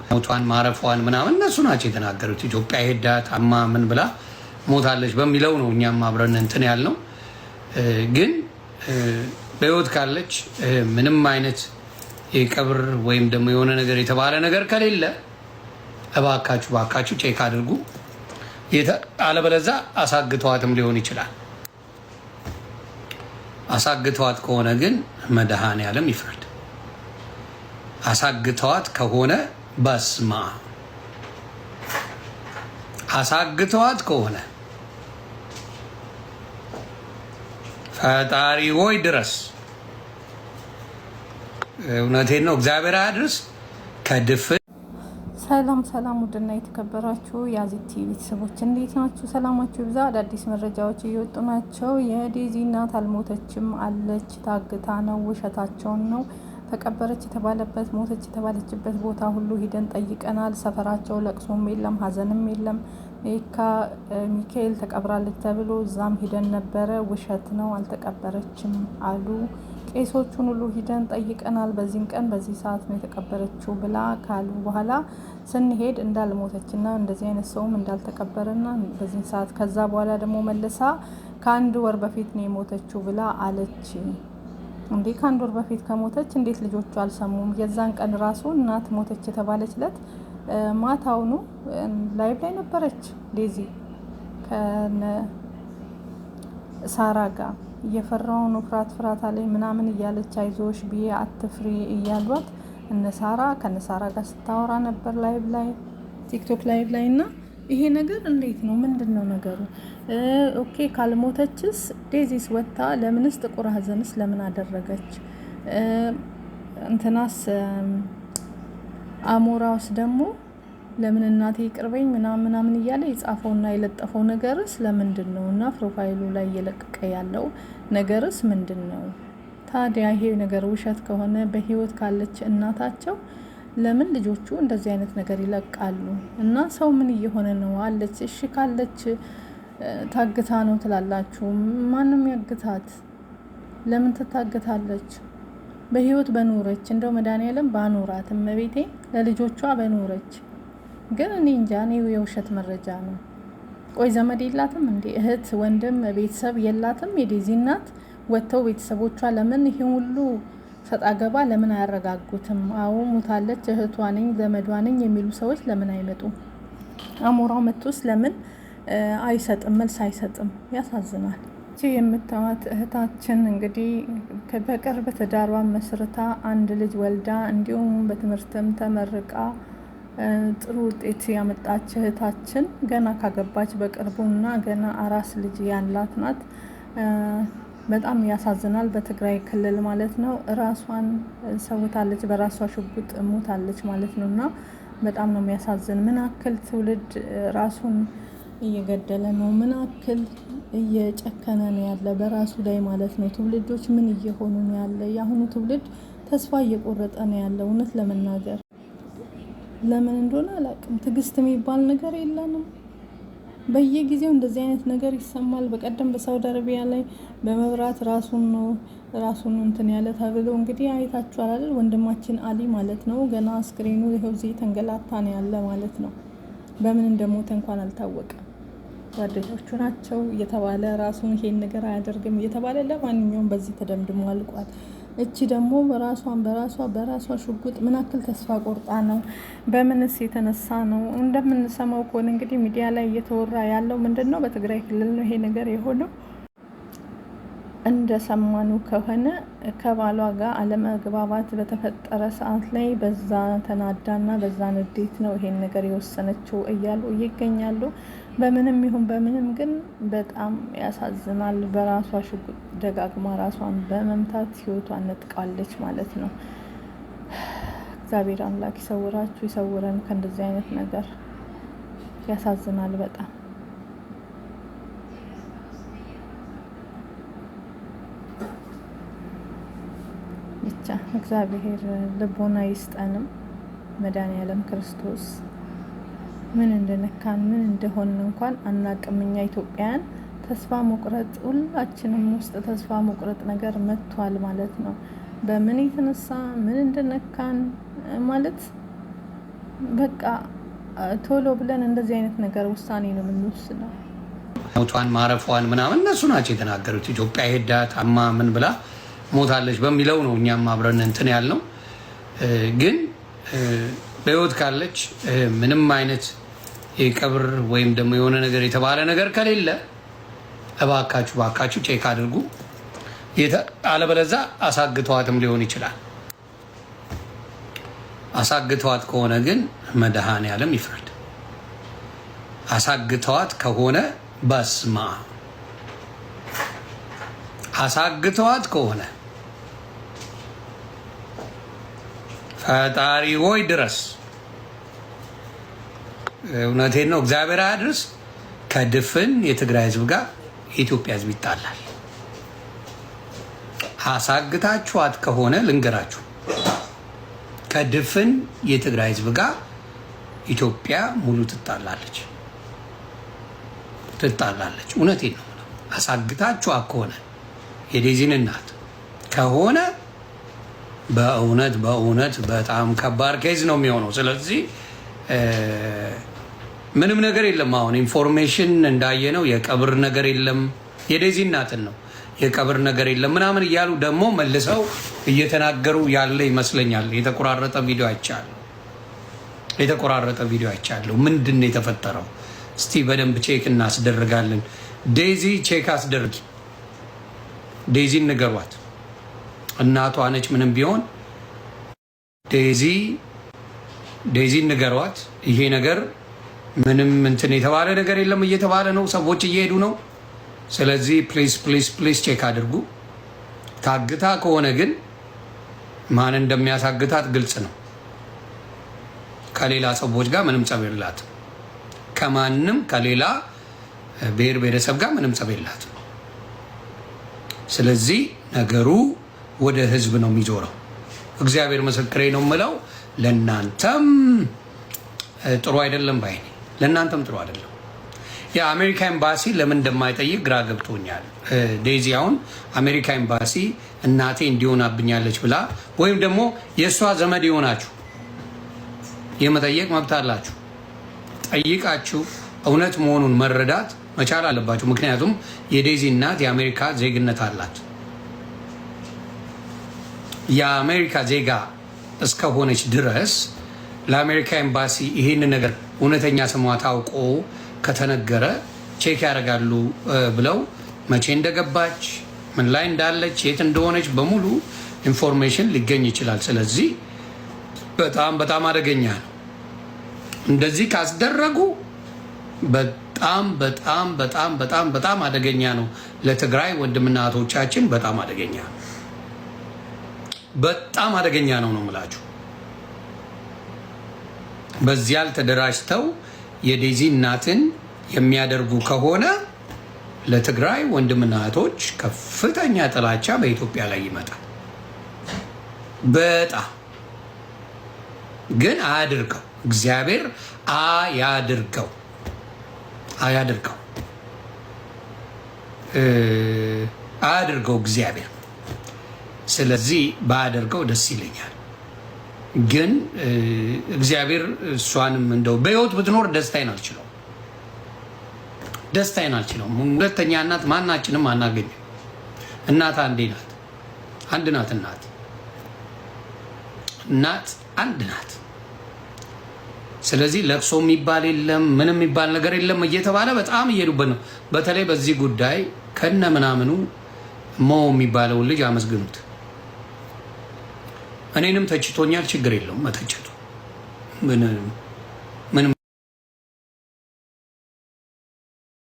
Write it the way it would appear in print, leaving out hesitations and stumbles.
ሞቷን ማረፏን ምናምን እነሱ ናቸው የተናገሩት። ኢትዮጵያ ሄዳ ታማ ምን ብላ ሞታለች በሚለው ነው እኛም አብረን እንትን ያልነው። ግን በህይወት ካለች ምንም አይነት የቀብር ወይም ደግሞ የሆነ ነገር የተባለ ነገር ከሌለ እባካችሁ ቼክ አድርጉ። አለበለዛ አሳግተዋትም ሊሆን ይችላል። አሳግተዋት ከሆነ ግን መድኃኔዓለም ይፍረድ። አሳግተዋት ከሆነ በስማ አሳግተዋት ከሆነ ፈጣሪ ሆይ ድረስ። እውነቴን ነው፣ እግዚአብሔር አያድርስ ከድፍን። ሰላም ውድና የተከበራችሁ የአዚቲ ቤተሰቦች እንዴት ናችሁ? ሰላማችሁ ይብዛ። አዳዲስ መረጃዎች እየወጡ ናቸው። የዴዚ እናት አልሞተችም አለች፣ ታግታ ነው፣ ውሸታቸውን ነው። ተቀበረች የተባለበት ሞተች የተባለችበት ቦታ ሁሉ ሂደን ጠይቀናል። ሰፈራቸው ለቅሶም የለም ሀዘንም የለም። የካ ሚካኤል ተቀብራለች ተብሎ እዛም ሂደን ነበረ። ውሸት ነው፣ አልተቀበረችም አሉ። ቄሶቹን ሁሉ ሂደን ጠይቀናል። በዚህም ቀን በዚህ ሰዓት ነው የተቀበረችው ብላ ካሉ በኋላ ስንሄድ እንዳልሞተችና እንደዚህ አይነት ሰውም እንዳልተቀበረና በዚህ ሰዓት ከዛ በኋላ ደግሞ መልሳ ከአንድ ወር በፊት ነው የሞተችው ብላ አለች። እንዴ ከአንድ ወር በፊት ከሞተች እንዴት ልጆቹ አልሰሙም? የዛን ቀን ራሱ እናት ሞተች የተባለችለት ማታውኑ ላይቭ ላይ ነበረች ዴዚ ከነ ሳራ ጋር እየፈራው ነው ፍራታ ላይ ምናምን እያለች አይዞሽ ብዬ አትፍሪ እያሏት እነ ሳራ ከነ ሳራ ጋር ስታወራ ነበር ላይቭ ላይ ቲክቶክ ላይቭ ላይ። እና ይሄ ነገር እንዴት ነው? ምንድነው ነገሩ? ኦኬ ካልሞተችስ ዴዚስ ወጣ ለምንስ ጥቁር ሀዘንስ ለምን አደረገች? እንትናስ አሞራውስ ደግሞ ለምን እናቴ ይቅርበኝ ምናምን እያለ የጻፈውና የለጠፈው ነገርስ ለምንድን ነው? እና ፕሮፋይሉ ላይ እየለቀቀ ያለው ነገርስ ምንድን ነው? ታዲያ ይሄ ነገር ውሸት ከሆነ በህይወት ካለች እናታቸው ለምን ልጆቹ እንደዚህ አይነት ነገር ይለቃሉ? እና ሰው ምን እየሆነ ነው? አለች እሺ ካለች ታግታ ነው ትላላችሁ። ማንም ያግታት? ለምን ትታግታለች? በህይወት በኖረች እንደው መድኃኔዓለም ባኖራት እመቤቴ ለልጆቿ በኖረች። ግን እኔ እንጃ፣ እኔው የውሸት መረጃ ነው። ቆይ ዘመድ የላትም እንዴ? እህት ወንድም ቤተሰብ የላትም? የዴዚ እናት ወጥተው ቤተሰቦቿ ለምን ይሄ ሁሉ ሰጣገባ ለምን አያረጋጉትም? አዎ ሞታለች እህቷ ነኝ ዘመዷ ነኝ የሚሉ ሰዎች ለምን አይመጡም? አሞራው መጥቶስ ለምን አይሰጥም? መልስ አይሰጥም። ያሳዝናል። እቺ የምታዋት እህታችን እንግዲህ በቅርብ ትዳሯን መስርታ አንድ ልጅ ወልዳ እንዲሁም በትምህርትም ተመርቃ ጥሩ ውጤት ያመጣች እህታችን ገና ካገባች በቅርቡና ገና አራስ ልጅ ያላት ናት። በጣም ያሳዝናል። በትግራይ ክልል ማለት ነው ራሷን ሰውታለች፣ በራሷ ሽጉጥ ሞታለች ማለት ነውና በጣም ነው የሚያሳዝን። ምን አክል ትውልድ ራሱን እየገደለ ነው? ምን አክል እየጨከነ ነው ያለ በራሱ ላይ ማለት ነው። ትውልዶች ምን እየሆኑ ነው ያለ? የአሁኑ ትውልድ ተስፋ እየቆረጠ ነው ያለ። እውነት ለመናገር ለምን እንደሆነ አላውቅም። ትዕግስት የሚባል ነገር የለንም። በየጊዜው እንደዚህ አይነት ነገር ይሰማል። በቀደም በሳውዲ አረቢያ ላይ በመብራት ራሱን እንትን ያለ ተብሎ እንግዲህ አይታችኋል አይደል? ወንድማችን አሊ ማለት ነው ገና አስክሬኑ ይኸው እዚህ ተንገላታ ነው ያለ ማለት ነው። በምን እንደሞተ እንኳን አልታወቀም። ጓደኞቹ ናቸው እየተባለ ራሱን ይሄን ነገር አያደርግም እየተባለ ለማንኛውም በዚህ ተደምድሞ አልቋል። እቺ ደግሞ በራሷ ሽጉጥ ምን አክል ተስፋ ቆርጣ ነው? በምንስ የተነሳ ነው? እንደምንሰማው ከሆነ እንግዲህ ሚዲያ ላይ እየተወራ ያለው ምንድነው በትግራይ ክልል ነው ይሄ ነገር የሆነው። እንደሰማኑ ከሆነ ከባሏ ጋር አለመግባባት በተፈጠረ ሰዓት ላይ በዛ ተናዳና በዛ ንዴት ነው ይሄን ነገር የወሰነችው እያሉ ይገኛሉ። በምንም ይሁን በምንም ግን በጣም ያሳዝናል። በራሷ ሽጉጥ ደጋግማ ራሷን በመምታት ህይወቷን ነጥቃለች ማለት ነው። እግዚአብሔር አምላክ ይሰውራችሁ፣ ይሰውረን ከእንደዚህ አይነት ነገር። ያሳዝናል በጣም። ብቻ እግዚአብሔር ልቦና ይስጠንም። መድኃኔዓለም ክርስቶስ ምን እንደነካን ምን እንደሆነ እንኳን አናቅም። እኛ ኢትዮጵያውያን ተስፋ መቁረጥ ሁላችንም ውስጥ ተስፋ መቁረጥ ነገር መጥቷል ማለት ነው። በምን የተነሳ ምን እንደነካን ማለት በቃ ቶሎ ብለን እንደዚህ አይነት ነገር ውሳኔ ነው የምንወስነው። ሞቷን ማረፏን ምናምን እነሱ ናቸው የተናገሩት። ኢትዮጵያ ሄዳ ታማ ምን ብላ ሞታለች በሚለው ነው እኛም አብረን እንትን ያልነው። ግን በህይወት ካለች ምንም አይነት የቀብር ወይም ደግሞ የሆነ ነገር የተባለ ነገር ከሌለ እባካችሁ ቼክ አድርጉ። አለበለዛ አሳግተዋትም ሊሆን ይችላል። አሳግተዋት ከሆነ ግን መድኃኔዓለም ይፍረድ። አሳግተዋት ከሆነ በስማ አሳግተዋት ከሆነ ፈጣሪ ሆይ ድረስ። እውነቴን ነው፣ እግዚአብሔር አያድርስ። ከድፍን የትግራይ ህዝብ ጋር የኢትዮጵያ ህዝብ ይጣላል። አሳግታችኋት ከሆነ ልንገራችሁ፣ ከድፍን የትግራይ ህዝብ ጋር ኢትዮጵያ ሙሉ ትጣላለች። እውነቴን ነው። አሳግታችኋት ከሆነ የዴዚን እናት ከሆነ በእውነት በጣም ከባድ ኬዝ ነው የሚሆነው። ስለዚህ ምንም ነገር የለም። አሁን ኢንፎርሜሽን እንዳየነው የቀብር ነገር የለም። የዴዚ እናትን ነው የቀብር ነገር የለም ምናምን እያሉ ደግሞ መልሰው እየተናገሩ ያለ ይመስለኛል። የተቆራረጠ ቪዲዮ አይቻለሁ። ምንድን ነው የተፈጠረው? እስቲ በደንብ ቼክ እናስደርጋለን። ዴዚ ቼክ አስደርጊ። ዴዚን ንገሯት፣ እናቷ ነች። ምንም ቢሆን ዴዚን ንገሯት። ይሄ ነገር ምንም እንትን የተባለ ነገር የለም እየተባለ ነው፣ ሰዎች እየሄዱ ነው። ስለዚህ ፕሊዝ ቼክ አድርጉ። ታግታ ከሆነ ግን ማን እንደሚያሳግታት ግልጽ ነው። ከሌላ ሰዎች ጋር ምንም ጸብ የላትም። ከማንም ከሌላ ብሔር ብሔረሰብ ጋር ምንም ጸብ የላትም። ስለዚህ ነገሩ ወደ ህዝብ ነው የሚዞረው። እግዚአብሔር ምስክሬ ነው የምለው። ለእናንተም ጥሩ አይደለም ባይኔ፣ ለእናንተም ጥሩ አይደለም። የአሜሪካ ኤምባሲ ለምን እንደማይጠይቅ ግራ ገብቶኛል። ዴዚ አሁን አሜሪካ ኤምባሲ እናቴ እንዲሆናብኛለች ብላ ወይም ደግሞ የእሷ ዘመድ የሆናችሁ የመጠየቅ መብት አላችሁ። ጠይቃችሁ እውነት መሆኑን መረዳት መቻል አለባችሁ። ምክንያቱም የዴዚ እናት የአሜሪካ ዜግነት አላት። የአሜሪካ ዜጋ እስከሆነች ድረስ ለአሜሪካ ኤምባሲ ይህን ነገር እውነተኛ ስሟ ታውቆ ከተነገረ ቼክ ያደርጋሉ ብለው መቼ እንደገባች ምን ላይ እንዳለች የት እንደሆነች በሙሉ ኢንፎርሜሽን ሊገኝ ይችላል። ስለዚህ በጣም አደገኛ ነው። እንደዚህ ካስደረጉ በጣም አደገኛ ነው። ለትግራይ ወንድምና እህቶቻችን በጣም አደገኛ ነው። በጣም አደገኛ ነው የምላችሁ። በዚያ ተደራጅተው የዴዚ እናትን የሚያደርጉ ከሆነ ለትግራይ ወንድምና እህቶች ከፍተኛ ጥላቻ በኢትዮጵያ ላይ ይመጣል። በጣም ግን አያድርገው፣ እግዚአብሔር አያድርገው እግዚአብሔር። ስለዚህ ባያደርገው ደስ ይለኛል። ግን እግዚአብሔር እሷንም እንደው በህይወት ብትኖር ደስታዬን አልችለውም። ሁለተኛ እናት ማናችንም አናገኝም። እናት አንድ ናት። እናት አንድ ናት። ስለዚህ ለቅሶ የሚባል የለም፣ ምንም የሚባል ነገር የለም እየተባለ በጣም እየሄዱበት ነው። በተለይ በዚህ ጉዳይ ከነ ምናምኑ ሞ የሚባለውን ልጅ አመስግኑት። እኔንም ተችቶኛል፣ ችግር የለውም መተቸቱ።